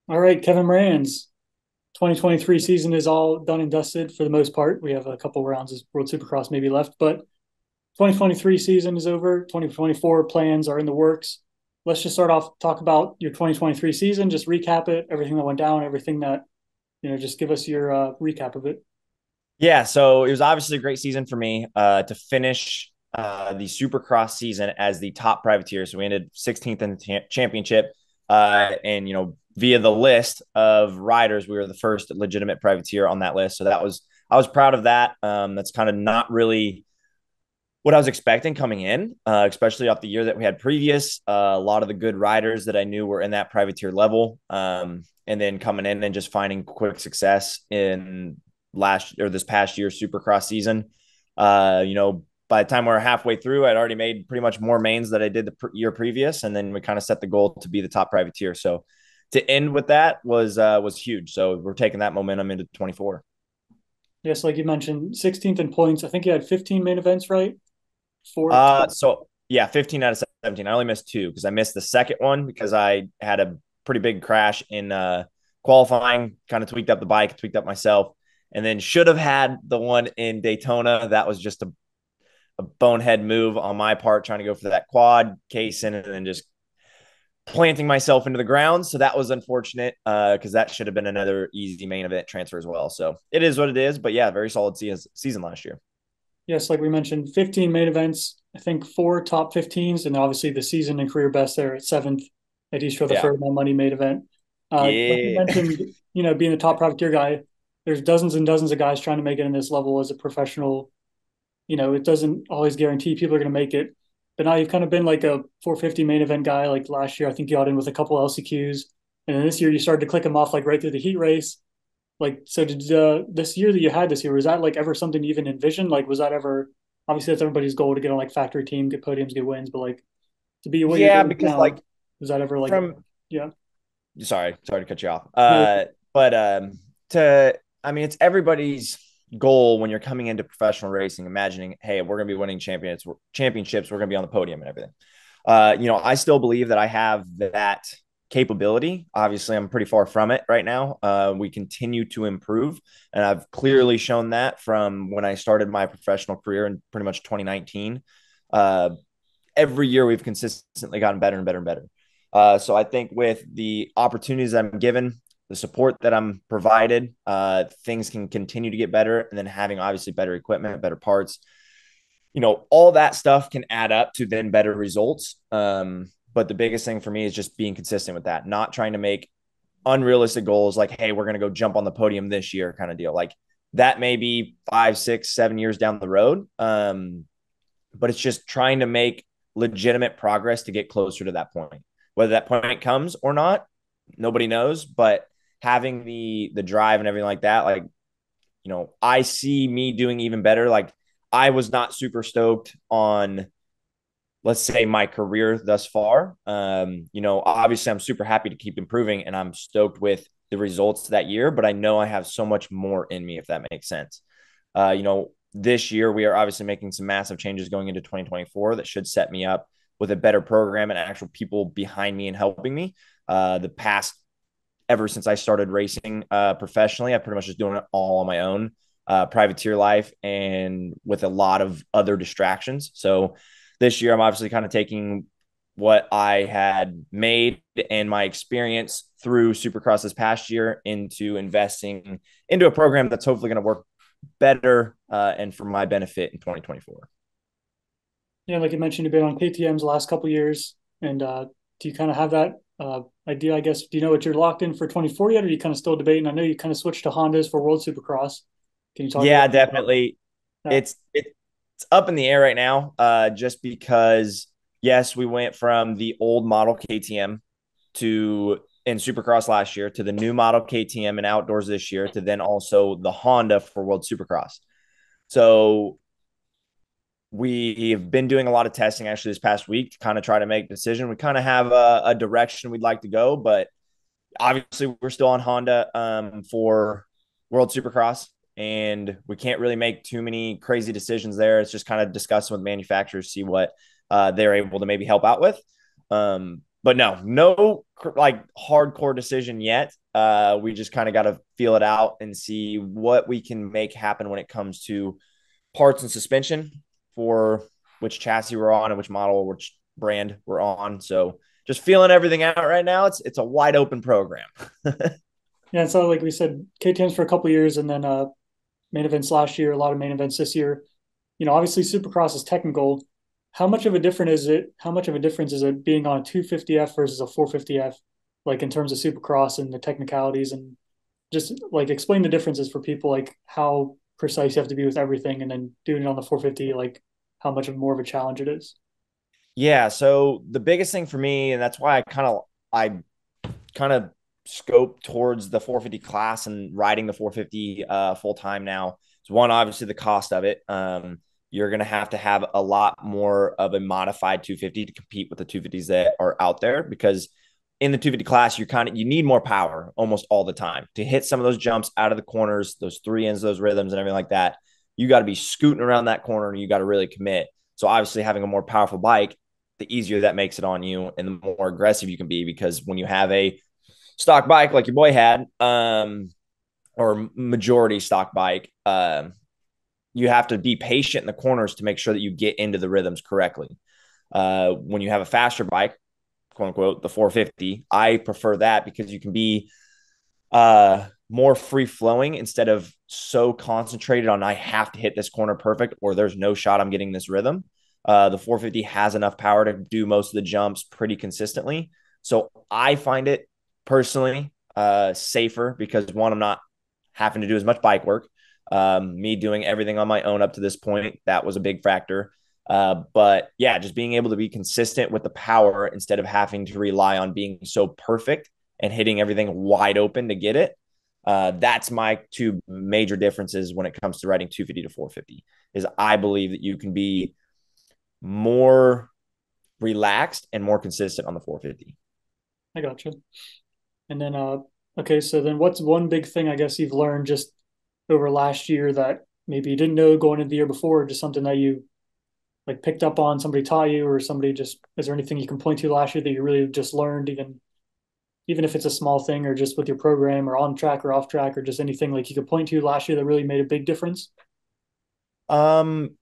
All right, Kevin Moranz. 2023 season is all done and dusted for the most part. We have a couple rounds of World Supercross maybe left, but 2023 season is over. 2024 plans are in the works. Let's just start off, talk about your 2023 season, just recap it, everything that went down, everything that, just give us your recap of it. Yeah, so it was obviously a great season for me to finish the Supercross season as the top privateer. So we ended 16th in the championship, and via the list of riders, we were the first legitimate privateer on that list. So I was proud of that. That's kind of not really what I was expecting coming in, especially off the year that we had previous. A lot of the good riders that I knew were in that privateer level, and then coming in and just finding quick success in this past year's Supercross season. By the time we were halfway through, I'd already made pretty much more mains that I did the year previous, and then we kind of set the goal to be the top privateer. So to end with that was huge. So we're taking that momentum into 24. Yes, like you mentioned, 16th in points. I think you had 15 main events, right? Four. So yeah, 15 out of 17. I only missed two because I missed the second one because I had a pretty big crash in qualifying, kind of tweaked up the bike, tweaked up myself, and then should have had the one in Daytona. That was just a bonehead move on my part, trying to go for that quad case in and then just planting myself into the ground. So that was unfortunate because that should have been another easy main event transfer as well. So it is what it is. But yeah, very solid season last year. Yes, like we mentioned, 15 main events. I think four top 15s, and obviously the season and career best there at seventh at East Yeah. Rutherford, my money main event. Like you Yeah. mentioned, being a top privateer guy, there's dozens and dozens of guys trying to make it in this level as a professional. It doesn't always guarantee people are going to make it. But now you've kind of been like a 450 main event guy. Like last year, I think you got in with a couple LCQs, and then this year you started to click them off like right through the heat race. Like, so did this year that you had this year, was that like ever something you even envisioned? Like, was that ever, obviously that's everybody's goal to get on like factory team, get podiums, get wins, but like to be what you're Yeah, doing because now, was that ever like, from yeah, sorry to cut you off. no, But to I mean, it's everybody's goal when you're coming into professional racing, imagining, hey, we're gonna be winning championships, we're gonna be on the podium and everything. I still believe that I have that capability. Obviously, I'm pretty far from it right now. We continue to improve, and I've clearly shown that from when I started my professional career in pretty much 2019. Uh, every year we've consistently gotten better and better and better. So I think with the opportunities I'm given, the support that I'm provided, things can continue to get better. And then having obviously better equipment, better parts, all that stuff can add up to then better results. But the biggest thing for me is just being consistent with that, not trying to make unrealistic goals like, hey, we're going to go jump on the podium this year kind of deal. Like that may be 5, 6, 7 years down the road. But it's just trying to make legitimate progress to get closer to that point. Whether that point comes or not, nobody knows. But having the drive and everything like that, like I see me doing even better. Like I was not super stoked on, let's say, my career thus far. Obviously I'm super happy to keep improving and I'm stoked with the results that year, but I know I have so much more in me, if that makes sense. This year we are obviously making some massive changes going into 2024 that should set me up with a better program and actual people behind me and helping me. The past ever since I started racing professionally, I pretty much just doing it all on my own, privateer life, and with a lot of other distractions. So this year, I'm obviously kind of taking what I had made and my experience through Supercross this past year into investing into a program that's hopefully going to work better and for my benefit in 2024. yeah, like you mentioned, you've been on KTM's the last couple of years, and do you kind of have that idea? I guess, do you know what you're locked in for 24 yet, or are you kind of still debating? I know you kind of switched to Hondas for World Supercross. Can you talk a little Yeah, bit about definitely. that? It's up in the air right now, just because yes, we went from the old model KTM to in Supercross last year to the new model KTM and outdoors this year to then also the Honda for World Supercross. So we've been doing a lot of testing actually this past week to kind of try to make a decision. We kind of have a direction we'd like to go, but obviously we're still on Honda for World Supercross, and we can't really make too many crazy decisions there. It's just kind of discussing with manufacturers, see what they're able to maybe help out with. but no like hardcore decision yet. We just kind of got to feel it out and see what we can make happen when it comes to parts and suspension for which chassis we're on and which model or which brand we're on. So just feeling everything out right now. It's a wide open program. Yeah, and so like we said, KTM's for a couple years, and then main events last year, a lot of main events this year. Obviously Supercross is technical. How much of a difference is it? How much of a difference is it being on a 250F versus a 450F, like in terms of Supercross and the technicalities, and just like explain the differences for people, like how precise you have to be with everything, and then doing it on the 450, like how much of more of a challenge it is. Yeah. So the biggest thing for me, and that's why I kind of scope towards the 450 class and riding the 450 full time now. So one, obviously the cost of it. You're going to have a lot more of a modified 250 to compete with the 250s that are out there, because in the 250 class, you need more power almost all the time to hit some of those jumps out of the corners, those three ends, those rhythms and everything like that. You got to be scooting around that corner and you got to really commit. So obviously having a more powerful bike, the easier that makes it on you and the more aggressive you can be, because when you have a stock bike like your boy had, or majority stock bike, you have to be patient in the corners to make sure that you get into the rhythms correctly. When you have a faster bike, quote unquote, the 450, I prefer that because you can be more free flowing instead of so concentrated on I have to hit this corner perfect or there's no shot I'm getting this rhythm. The 450 has enough power to do most of the jumps pretty consistently. So I find it personally safer because one, I'm not having to do as much bike work. Me doing everything on my own up to this point, that was a big factor. But yeah, just being able to be consistent with the power instead of having to rely on being so perfect and hitting everything wide open to get it. That's my two major differences when it comes to riding 250 to 450 is I believe that you can be more relaxed and more consistent on the 450. I gotcha. And then, okay, so then what's one big thing I guess you've learned just over last year that maybe you didn't know going into the year before, just something that you like picked up on, somebody taught you, or somebody just, is there anything you can point to last year that you really just learned, even if it's a small thing or just with your program or on track or off track or just anything like you could point to last year that really made a big difference? Um,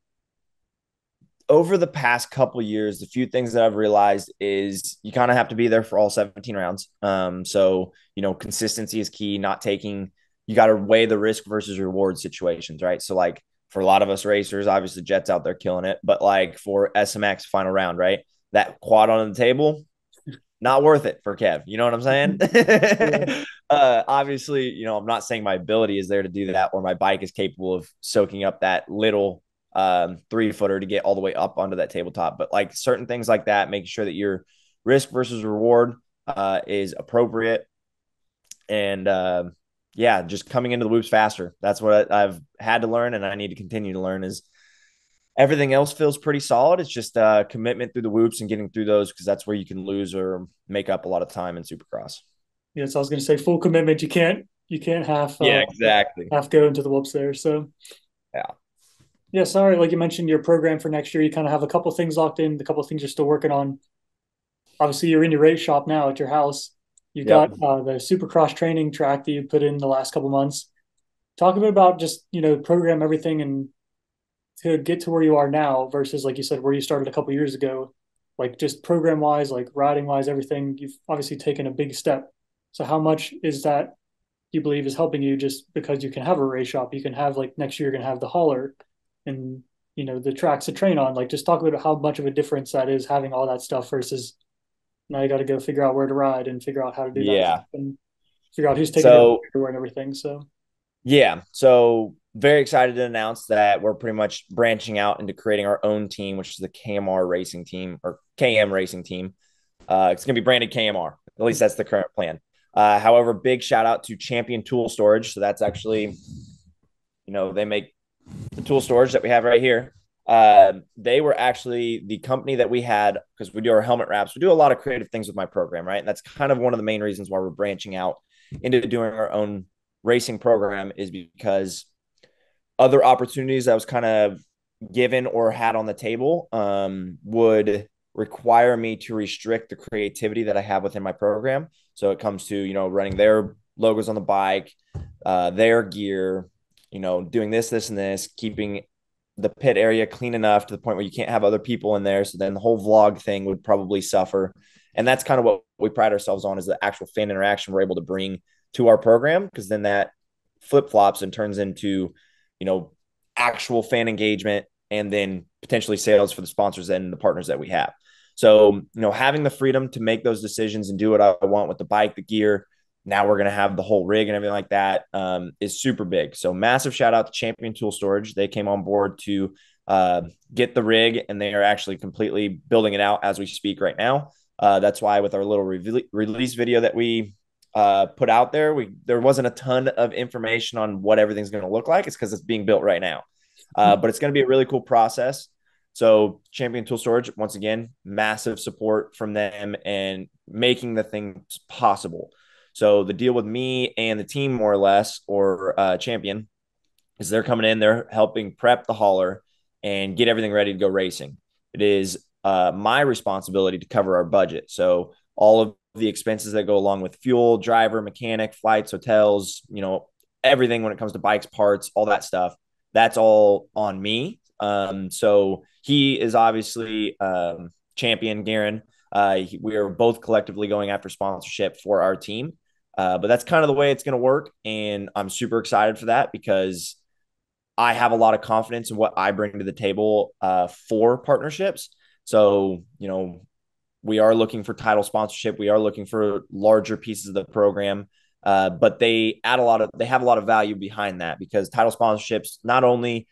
Over the past couple years, the few things that I've realized is you kind of have to be there for all 17 rounds. So consistency is key. Not taking, you got to weigh the risk versus reward situations, right? So like for a lot of us racers, obviously Jet's out there killing it, but like for SMX final round, right? That quad on the table, not worth it for Kev. You know what I'm saying? Yeah. Obviously, I'm not saying my ability is there to do that or my bike is capable of soaking up that little 3-footer to get all the way up onto that tabletop. But like certain things like that, making sure that your risk versus reward is appropriate. And yeah, just coming into the whoops faster. That's what I've had to learn and I need to continue to learn is everything else feels pretty solid. It's just commitment through the whoops and getting through those because that's where you can lose or make up a lot of time in Supercross. Yeah, so I was going to say full commitment. You can't Yeah, exactly. half go into the whoops there. So Yeah. yeah, sorry, like you mentioned your program for next year, you kind of have a couple things locked in, the couple things you're still working on. Obviously, you're in your race shop now at your house. You got Yep. the Supercross training track that you put in the last couple months. Talk a bit about just program everything and to get to where you are now versus like you said where you started a couple years ago. Like just program wise, like riding wise, everything. You've obviously taken a big step. So how much is that you believe is helping you just because you can have a race shop, you can have like next year you're gonna have the hauler and the tracks to train on. Like just talk about how much of a difference that is having all that stuff versus now you got to go figure out where to ride and figure out how to do that Yeah. stuff and figure out who's taking care of So everywhere and everything. So yeah. So very excited to announce that we're pretty much branching out into creating our own team, which is the KMR racing team or KM racing team. It's going to be branded KMR. At least that's the current plan. However, big shout out to Champion Tool Storage. So that's actually, they make the tool storage that we have right here. They were actually the company that we had because we do our helmet wraps. We do a lot of creative things with my program, right? And that's kind of one of the main reasons why we're branching out into doing our own racing program is because other opportunities that was kind of given or had on the table would require me to restrict the creativity that I have within my program. So it comes to, running their logos on the bike, their gear, doing this, and this, keeping the pit area clean enough to the point where you can't have other people in there. So then the whole vlog thing would probably suffer. And that's kind of what we pride ourselves on, is the actual fan interaction we're able to bring to our program, because then that flip flops and turns into, actual fan engagement, and then potentially sales for the sponsors and the partners that we have. So, having the freedom to make those decisions and do what I want with the bike, the gear, now we're going to have the whole rig and everything like that, is super big. So massive shout out to Champion Tool Storage. They came on board to get the rig, and they are actually completely building it out as we speak right now. That's why with our little release video that we put out there wasn't a ton of information on what everything's going to look like. It's because it's being built right now. But it's going to be a really cool process. So Champion Tool Storage, once again, massive support from them and making the things possible. So the deal with me and the team, more or less, or Champion, is they're coming in, they're helping prep the hauler and get everything ready to go racing. It is my responsibility to cover our budget. So all of the expenses that go along with fuel, driver, mechanic, flights, hotels, everything when it comes to bikes, parts, all that stuff, that's all on me. So he is obviously Champion, Garen. We are both collectively going after sponsorship for our team. But that's kind of the way it's going to work. And I'm super excited for that, because I have a lot of confidence in what I bring to the table for partnerships. So, we are looking for title sponsorship. We are looking for larger pieces of the program. But they have a lot of value behind that, because title sponsorships not only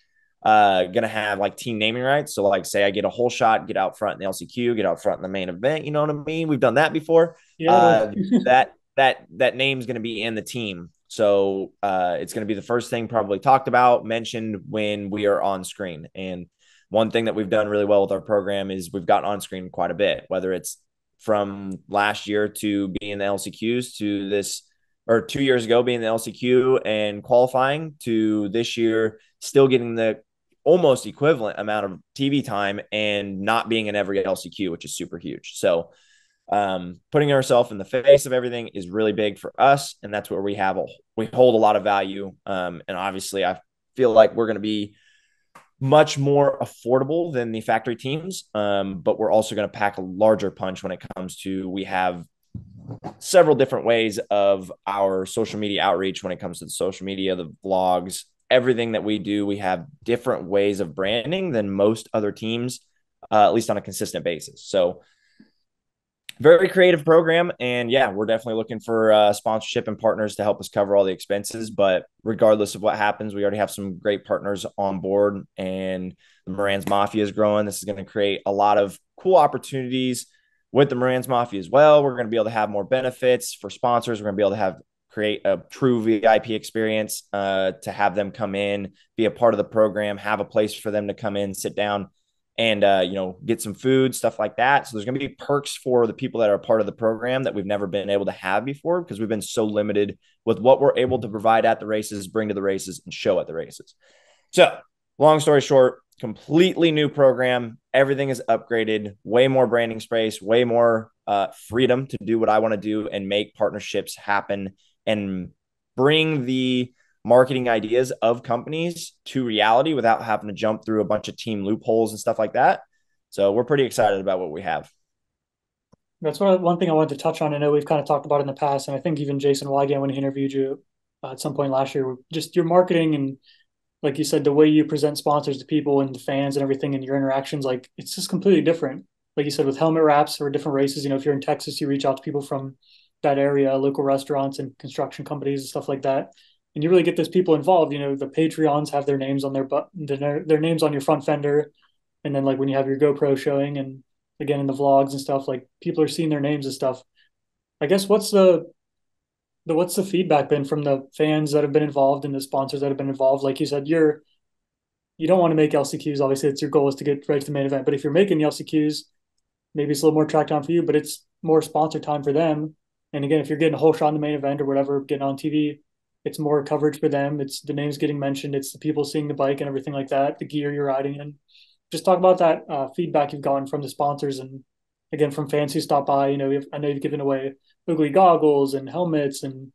going to have like team naming rights. So like, say I get a whole shot, get out front in the LCQ, get out front in the main event. You know what I mean? We've done that before. Yeah. That name's going to be in the team. So it's going to be the first thing probably talked about, mentioned when we are on screen. And one thing that we've done really well with our program is we've gotten on screen quite a bit, whether it's from last year to being the LCQs to this, or 2 years ago being the LCQ and qualifying, to this year still getting the almost equivalent amount of TV time and not being in every LCQ, which is super huge. So putting ourselves in the face of everything is really big for us. And that's where we hold a lot of value. And obviously I feel like we're going to be much more affordable than the factory teams. But we're also going to pack a larger punch when it comes to, we have several different ways of our social media outreach when it comes to the social media, the vlogs, everything that we do. We have different ways of branding than most other teams, at least on a consistent basis. So very creative program. And yeah, we're definitely looking for sponsorship and partners to help us cover all the expenses. But regardless of what happens, we already have some great partners on board, and the Moranz Mafia is growing. This is going to create a lot of cool opportunities with the Moranz Mafia as well. We're going to be able to have more benefits for sponsors. We're going to be able to create a true VIP experience, to have them come in, be a part of the program, have a place for them to come in, sit down, and get some food, stuff like that. So there's going to be perks for the people that are a part of the program that we've never been able to have before, because we've been so limited with what we're able to provide at the races, bring to the races, and show at the races. So long story short, completely new program. Everything is upgraded, way more branding space, way more freedom to do what I want to do and make partnerships happen and bring the marketing ideas of companies to reality without having to jump through a bunch of team loopholes and stuff like that. So we're pretty excited about what we have. That's one thing I wanted to touch on. I know we've kind of talked about in the past, and I think even Jason Wygant, when he interviewed you at some point last year, just your marketing and, like you said, the way you present sponsors to people and the fans and everything and your interactions, like it's just completely different. Like you said, with helmet wraps or different races, if you're in Texas, you reach out to people from that area, local restaurants and construction companies and stuff like that. And you really get those people involved. The Patreons have their names on their names on your front fender. And then like when you have your GoPro showing, and again in the vlogs and stuff, like people are seeing their names and stuff. I guess what's the feedback been from the fans that have been involved and the sponsors that have been involved? Like you said, you don't want to make LCQs. Obviously, it's your goal is to get right to the main event. But if you're making the LCQs, maybe it's a little more track time for you, but it's more sponsor time for them. And again, if you're getting a whole shot in the main event or whatever, getting on TV, it's more coverage for them. It's the names getting mentioned. It's the people seeing the bike and everything like that, the gear you're riding in. Just talk about that feedback you've gotten from the sponsors and again from fans who stop by. I know you've given away ugly goggles and helmets and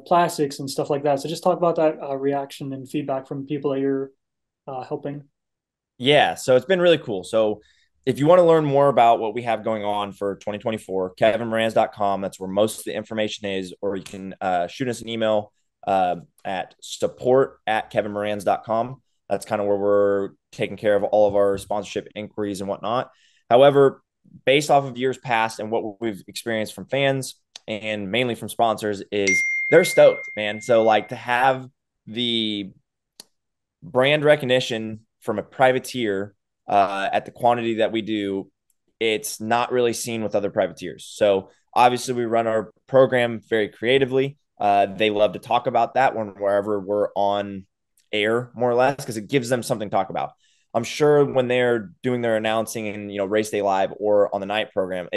plastics and stuff like that. So just talk about that reaction and feedback from people that you're helping. Yeah, so it's been really cool. So if you want to learn more about what we have going on for 2024, kevinmoranz.com, that's where most of the information is, or you can shoot us an email at support@kevinmoranz.com. That's kind of where we're taking care of all of our sponsorship inquiries and whatnot. However, based off of years past and what we've experienced from fans and mainly from sponsors is they're stoked, man. So like to have the brand recognition from a privateer at the quantity that we do, it's not really seen with other privateers. So obviously, we run our program very creatively. They love to talk about that wherever we're on air, more or less, because it gives them something to talk about. I'm sure when they're doing their announcing in race day live or on the night program,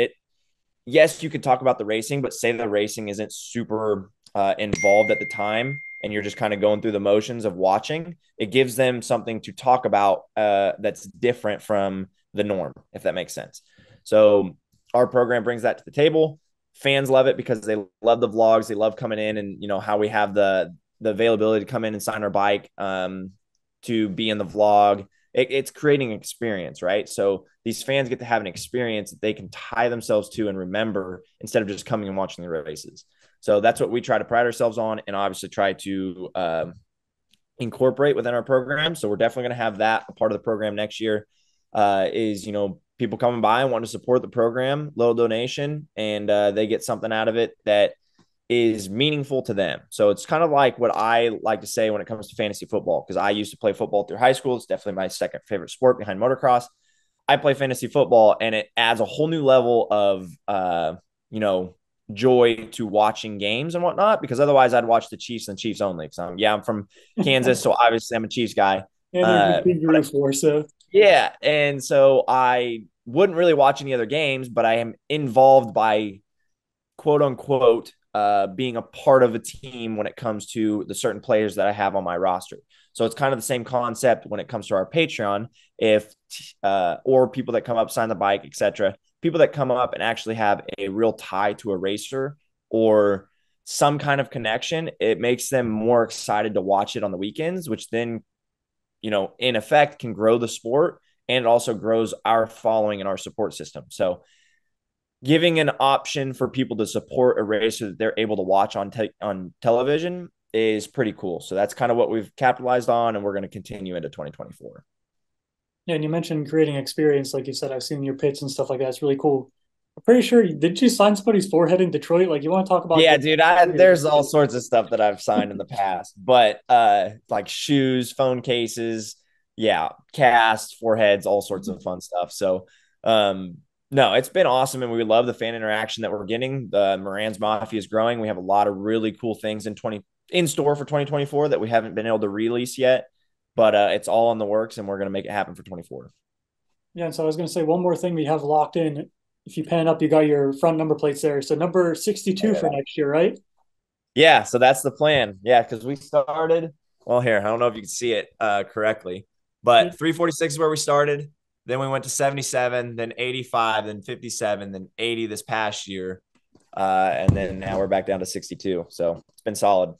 yes, you could talk about the racing, but say the racing isn't super involved at the time and you're just kind of going through the motions of watching, it gives them something to talk about that's different from the norm, if that makes sense. So our program brings that to the table. Fans love it because they love the vlogs. They love coming in and, how we have the availability to come in and sign our bike, to be in the vlog. It's creating an experience, right? So these fans get to have an experience that they can tie themselves to and remember instead of just coming and watching the races. So that's what we try to pride ourselves on and obviously try to incorporate within our program. So we're definitely going to have that a part of the program next year. Is people coming by and want to support the program, little donation, and they get something out of it that is meaningful to them. So it's kind of like what I like to say when it comes to fantasy football, because I used to play football through high school. It's definitely my second favorite sport behind motocross. I play fantasy football and it adds a whole new level of, joy to watching games and whatnot, because otherwise I'd watch the Chiefs and Chiefs only. So I'm from Kansas. So obviously I'm a Chiefs guy. And they're a good team to root for. So Yeah. And so I wouldn't really watch any other games, but I am involved by quote unquote being a part of a team when it comes to the certain players that I have on my roster. So it's kind of the same concept when it comes to our Patreon. If or people that come up, sign the bike, etc. People that come up and actually have a real tie to a racer or some kind of connection, it makes them more excited to watch it on the weekends, which then, in effect can grow the sport and it also grows our following and our support system. So giving an option for people to support a racer that they're able to watch on television is pretty cool. So that's kind of what we've capitalized on, and we're going to continue into 2024. yeah, and you mentioned creating experience, like you said. I've seen your pits and stuff like that. It's really cool. I'm pretty sure did you sign somebody's forehead in Detroit? Like you want to talk about Yeah, dude, there's all sorts of stuff that I've signed in the past, but like shoes, phone cases, yeah, casts, foreheads, all sorts of fun stuff. So, no, it's been awesome, and we love the fan interaction that we're getting. The Moranz Mafia is growing. We have a lot of really cool things in store for 2024 that we haven't been able to release yet, but it's all in the works, and we're going to make it happen for 24. Yeah, and so I was going to say one more thing we have locked in. If you pan up, you got your front number plates there. So number 62 for next year, right? Yeah, so that's the plan. Yeah, because we started. Well, here I don't know if you can see it correctly, Yeah. but 346 is where we started. Then we went to 77, then 85, then 57, then 80 this past year, and then now we're back down to 62. So it's been solid.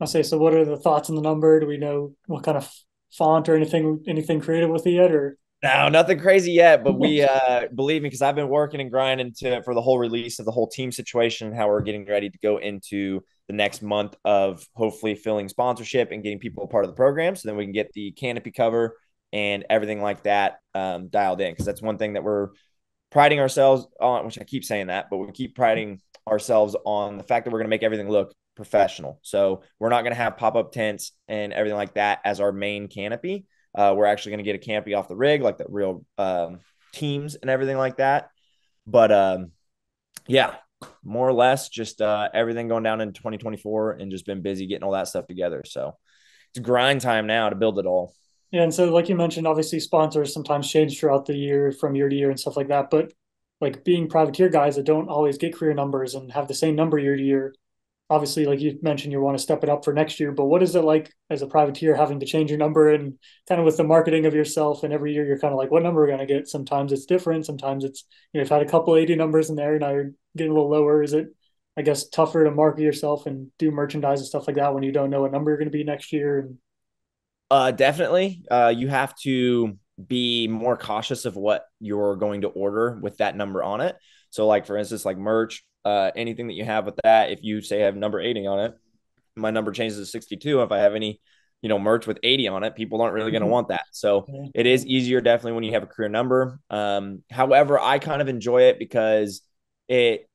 I'll say, so what are the thoughts on the number? Do we know what kind of font or anything creative with it yet? Or No, nothing crazy yet, but we believe me, because I've been working and grinding for the whole release of the whole team situation and how we're getting ready to go into the next month of hopefully filling sponsorship and getting people a part of the program, so then we can get the canopy cover and everything like that dialed in, because that's one thing that we're priding ourselves on, which I keep saying that, but we keep priding ourselves on the fact that we're going to make everything look professional. So we're not going to have pop-up tents and everything like that as our main canopy. We're actually going to get a canopy off the rig, like the real teams and everything like that. But yeah, more or less just everything going down in 2024 and just been busy getting all that stuff together. So it's grind time now to build it all. yeah, and so like you mentioned, obviously sponsors sometimes change throughout the year from year to year and stuff like that. But like being privateer guys that don't always get career numbers and have the same number year to year, obviously, like you mentioned, you want to step it up for next year. But what is it like as a privateer having to change your number and kind of with the marketing of yourself? And every year you're kind of like, what number are we going to get? Sometimes it's different. Sometimes it's, you've had a couple 80 numbers in there. Now you're getting a little lower. Is it, I guess, tougher to market yourself and do merchandise and stuff like that when you don't know what number you're going to be next year? And Definitely. You have to be more cautious of what you're going to order with that number on it. So, like for instance, like merch, anything that you have with that, if you say I have number 80 on it, my number changes to 62. If I have any, merch with 80 on it, people aren't really going to want that. So yeah. it is easier definitely when you have a career number. However, I kind of enjoy it because it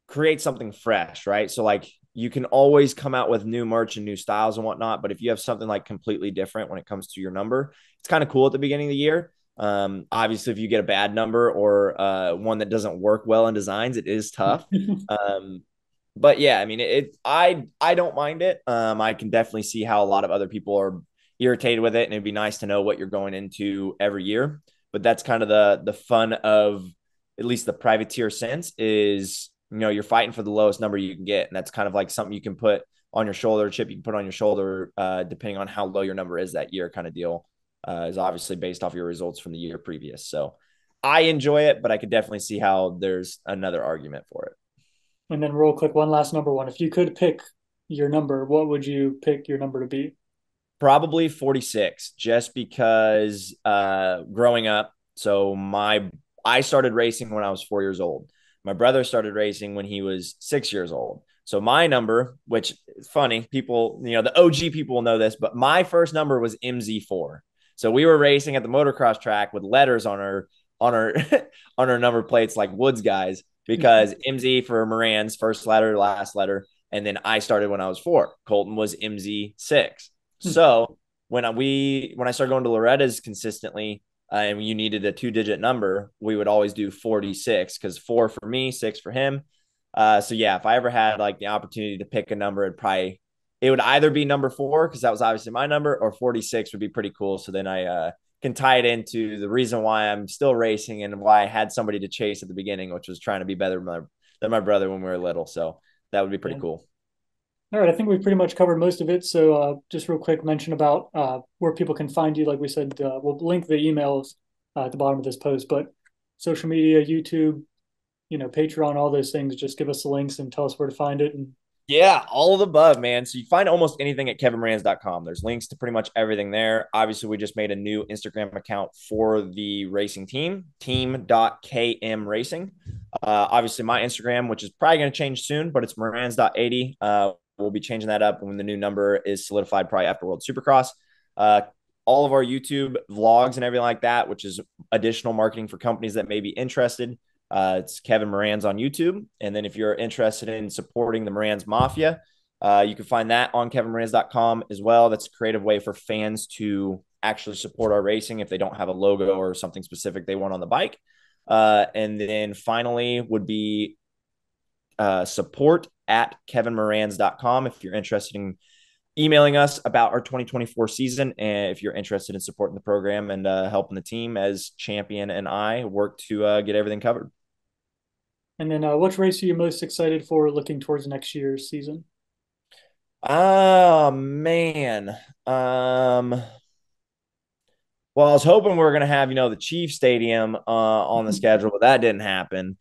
create something fresh, right? So like you can always come out with new merch and new styles and whatnot, but if you have something like completely different when it comes to your number, it's kind of cool at the beginning of the year. Obviously, if you get a bad number or one that doesn't work well in designs, it is tough. Um, but yeah, I mean, I don't mind it. I can definitely see how a lot of other people are irritated with it, and it'd be nice to know what you're going into every year. But that's kind of the fun of at least the privateer sense is you're fighting for the lowest number you can get, and that's kind of like something you can put on your shoulder, chip you can put on your shoulder, depending on how low your number is that year, kind of deal. Is obviously based off your results from the year previous. So I enjoy it, but I could definitely see how there's another argument for it. And then real quick, one last number one. If you could pick your number, what would you pick your number to be? Probably 46, just because growing up, so I started racing when I was 4 years old. My brother started racing when he was 6 years old. So my number, which is funny, people, the OG people will know this, but my first number was MZ4. So we were racing at the motocross track with letters on our on our number plates like Woods guys, because MZ for Moranz, first letter, last letter. And then I started when I was 4. Colton was MZ6. So when I started going to Loretta's consistently, and you needed a 2-digit number, we would always do 46 because 4 for me, 6 for him. So yeah, if I ever had like the opportunity to pick a number, it would either be number 4 because that was obviously my number, or 46 would be pretty cool. So then I can tie it into the reason why I'm still racing and why I had somebody to chase at the beginning, which was trying to be better than my brother when we were little. So that would be pretty Yeah. cool. All right, I think we've pretty much covered most of it. So just real quick, mention about where people can find you. Like we said, we'll link the emails at the bottom of this post, but social media, YouTube, Patreon, all those things. Just give us the links and tell us where to find it. And Yeah, all of the above, man. So you find almost anything at kevinmoranz.com. There's links to pretty much everything there. Obviously, we just made a new Instagram account for the racing team.kmracing. Obviously, my Instagram, which is probably going to change soon, but it's moranz.80. We'll be changing that up when the new number is solidified, probably after World Supercross. Uh, all of our YouTube vlogs and everything like that, which is additional marketing for companies that may be interested. It's Kevin Moranz on YouTube. And then if you're interested in supporting the Moranz Mafia, you can find that on kevinmoranz.com as well. That's a creative way for fans to actually support our racing if they don't have a logo or something specific they want on the bike. And then finally would be support at kevinmoranz.com if you're interested in emailing us about our 2024 season, and if you're interested in supporting the program and helping the team as champion and I work to get everything covered. which race are you most excited for looking towards next year's season? Oh man. Well, I was hoping we were gonna have, the Chief Stadium on the schedule, but that didn't happen.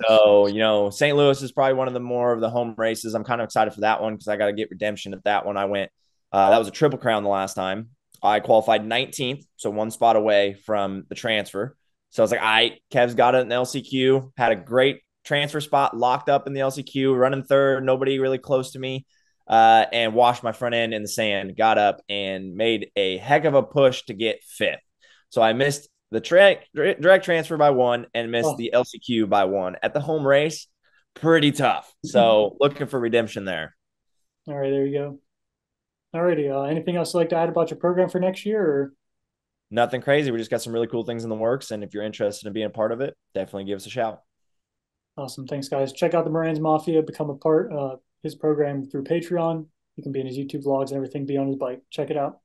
So, St. Louis is probably one of the more of the home races. I'm kind of excited for that one because I got to get redemption at that one. That was a triple crown the last time. I qualified 19th, so one spot away from the transfer. So I was like, all right, Kev's got it in the LCQ, had a great transfer spot locked up in the LCQ, running third, nobody really close to me, and washed my front end in the sand, got up and made a heck of a push to get fifth. So I missed the direct transfer by one and missed Oh, the LCQ by one at the home race. Pretty tough. So looking for redemption there. all right, there you go. All righty. Anything else you'd like to add about your program for next year? Or Nothing crazy. We just got some really cool things in the works. And if you're interested in being a part of it, definitely give us a shout. awesome. Thanks, guys. Check out the Moranz Mafia, become a part of his program through Patreon. You can be in his YouTube vlogs and everything, be on his bike. Check it out.